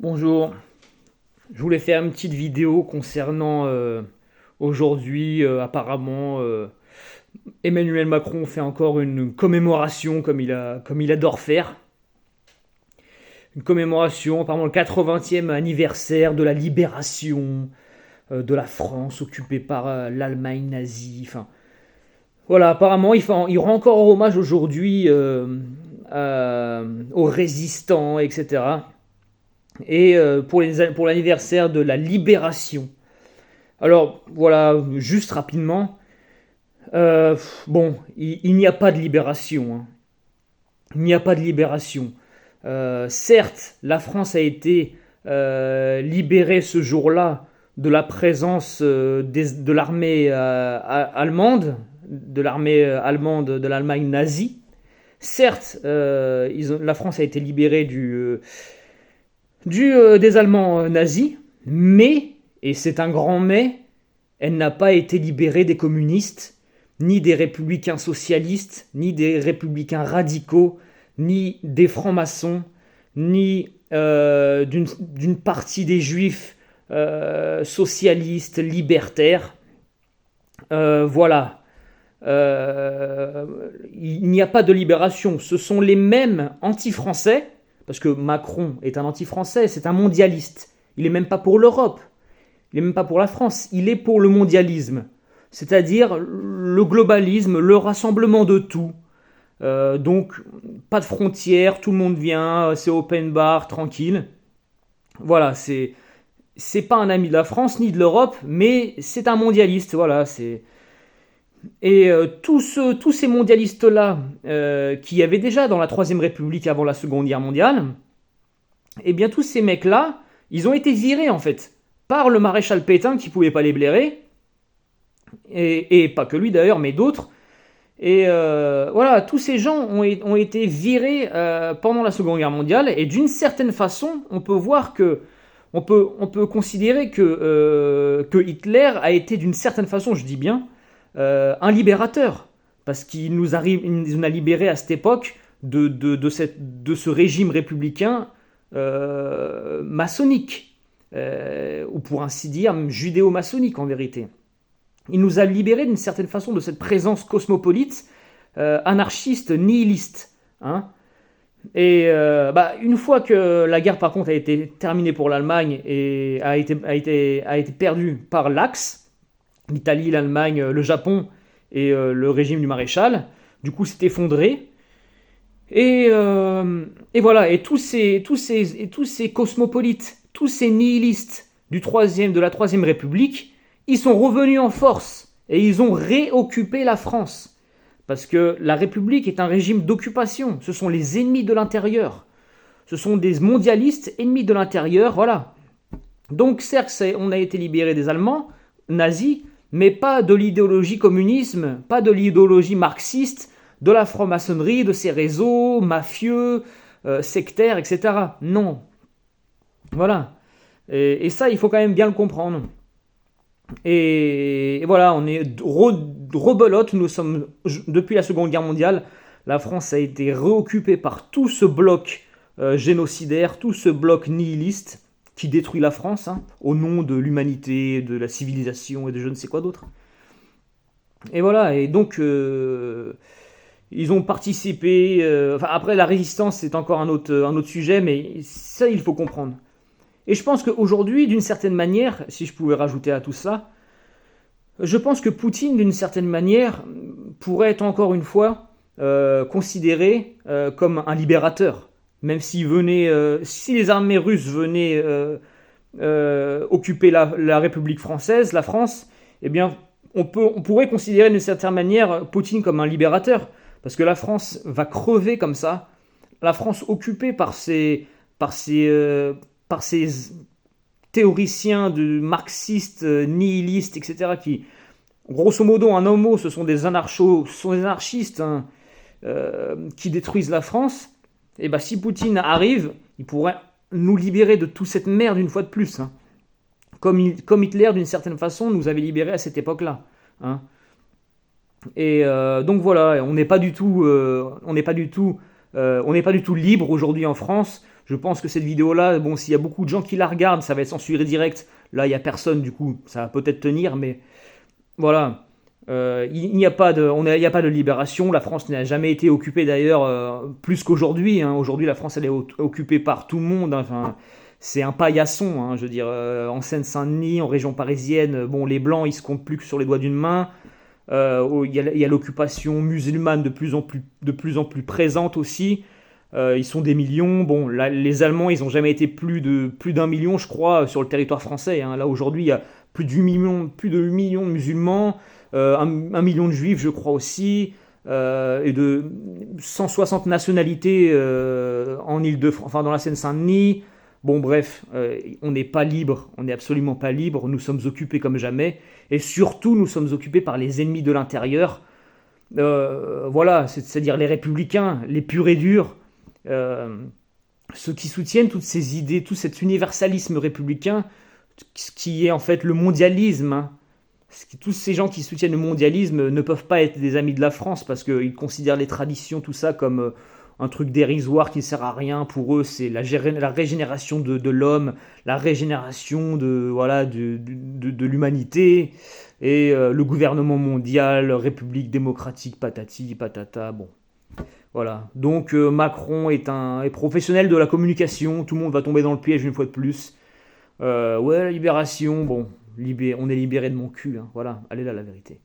Bonjour, je voulais faire une petite vidéo concernant aujourd'hui, apparemment, Emmanuel Macron fait encore une commémoration comme il adore faire. Une commémoration, apparemment le 80e anniversaire de la libération de la France occupée par l'Allemagne nazie. Enfin, voilà, apparemment il rend encore hommage aujourd'hui aux résistants, etc. Et pour l'anniversaire de la libération. Alors voilà, juste rapidement, bon, il n'y a pas de libération, hein. Il n'y a pas de libération. Certes, la France a été libérée ce jour-là de la présence de l'armée allemande, de l'Allemagne nazie. Certes, la France a été libérée des Allemands nazis, mais, et c'est un grand mais, elle n'a pas été libérée des communistes, ni des républicains socialistes, ni des républicains radicaux, ni des francs-maçons, ni d'une partie des juifs socialistes, libertaires. Voilà. Il n'y a pas de libération. Ce sont les mêmes anti-français, parce que Macron est un anti-français, c'est un mondialiste. Il n'est même pas pour l'Europe, il n'est même pas pour la France, il est pour le mondialisme, c'est-à-dire le globalisme, le rassemblement de tout. Donc, pas de frontières, tout le monde vient, c'est open bar, tranquille. Voilà, c'est pas un ami de la France ni de l'Europe, mais c'est un mondialiste. Voilà, c'est et tous ces mondialistes-là, qui avaient déjà dans la Troisième République avant la Seconde Guerre mondiale, eh bien tous ces mecs-là, ils ont été virés en fait, par le maréchal Pétain qui pouvait pas les blairer, et pas que lui d'ailleurs, mais d'autres. Et voilà, tous ces gens ont été virés pendant la Seconde Guerre mondiale, et d'une certaine façon, on peut voir que on peut considérer que Hitler a été d'une certaine façon, je dis bien, un libérateur, parce qu'il nous a libérés à cette époque de ce régime républicain maçonnique, ou pour ainsi dire judéo-maçonnique en vérité. Il nous a libérés d'une certaine façon de cette présence cosmopolite, anarchiste, nihiliste. Hein. Et une fois que la guerre par contre a été terminée pour l'Allemagne et a été perdue par l'Axe, l'Italie, l'Allemagne, le Japon et le régime du maréchal, du coup s'est effondré. Et voilà, et tous ces cosmopolites, tous ces nihilistes de la Troisième République, ils sont revenus en force et ils ont réoccupé la France. Parce que la République est un régime d'occupation. Ce sont les ennemis de l'intérieur. Ce sont des mondialistes ennemis de l'intérieur, voilà. Donc certes, on a été libéré des Allemands nazis, mais pas de l'idéologie communisme, pas de l'idéologie marxiste, de la franc-maçonnerie, de ces réseaux mafieux, sectaires, etc. Non. Voilà. Et ça, il faut quand même bien le comprendre. Et voilà, on est rebelote. Nous sommes, depuis la Seconde Guerre mondiale, la France a été réoccupée par tout ce bloc génocidaire, tout ce bloc nihiliste qui détruit la France, hein, au nom de l'humanité, de la civilisation et de je ne sais quoi d'autre. Et voilà, et donc ils ont participé. Après, la résistance, c'est encore un autre sujet, mais ça, il faut comprendre. Et je pense qu'aujourd'hui, d'une certaine manière, si je pouvais rajouter à tout ça, je pense que Poutine, d'une certaine manière, pourrait être encore une fois considéré comme un libérateur. Même si les armées russes venaient occuper la République française, la France, eh bien, on pourrait considérer d'une certaine manière Poutine comme un libérateur. Parce que la France va crever comme ça. La France occupée par ces théoriciens marxistes, nihilistes, etc., qui, grosso modo, en un mot, ce sont des anarchistes, hein, qui détruisent la France. Et bien, si Poutine arrive, il pourrait nous libérer de toute cette merde une fois de plus. Hein. Comme Hitler, d'une certaine façon, nous avait libérés à cette époque-là. Hein. Et donc voilà, on n'est pas du tout libre aujourd'hui en France Je pense que cette vidéo-là, bon, s'il y a beaucoup de gens qui la regardent, ça va être censuré direct. Là, il n'y a personne, du coup, ça va peut-être tenir, mais voilà. Il n'y a pas de, il n'y a pas de libération. La France n'a jamais été occupée d'ailleurs plus qu'aujourd'hui, hein. Aujourd'hui, la France elle est occupée par tout le monde, hein. Enfin, c'est un paillasson, hein. Je veux dire, en Seine-Saint-Denis, en région parisienne, bon, les blancs ils se comptent plus que sur les doigts d'une main. Il y a l'occupation musulmane de plus en plus présente aussi. Ils sont des millions. Bon, là, les Allemands, ils n'ont jamais été plus d'un million, je crois, sur le territoire français, hein. Là, aujourd'hui, il y a plus de 8 millions de musulmans, un million de juifs, je crois aussi, et de 160 nationalités en Île-de-France, enfin dans la Seine-Saint-Denis. Bon, bref, on n'est pas libre, on n'est absolument pas libre. Nous sommes occupés comme jamais, et surtout, nous sommes occupés par les ennemis de l'intérieur. Voilà, c'est-à-dire les républicains, les purs et durs. Euh, Ceux qui soutiennent toutes ces idées, tout cet universalisme républicain, ce qui est en fait le mondialisme, hein. Tous ces gens qui soutiennent le mondialisme ne peuvent pas être des amis de la France parce qu'ils considèrent les traditions, tout ça, comme un truc dérisoire qui ne sert à rien. Pour eux, c'est la régénération de l'homme, la régénération voilà, de l'humanité, et le gouvernement mondial, République démocratique, patati, patata, bon. Voilà. Donc Macron est professionnel de la communication, tout le monde va tomber dans le piège une fois de plus. Ouais, la libération, bon, on est libéré de mon cul, hein. Voilà, elle est là la vérité.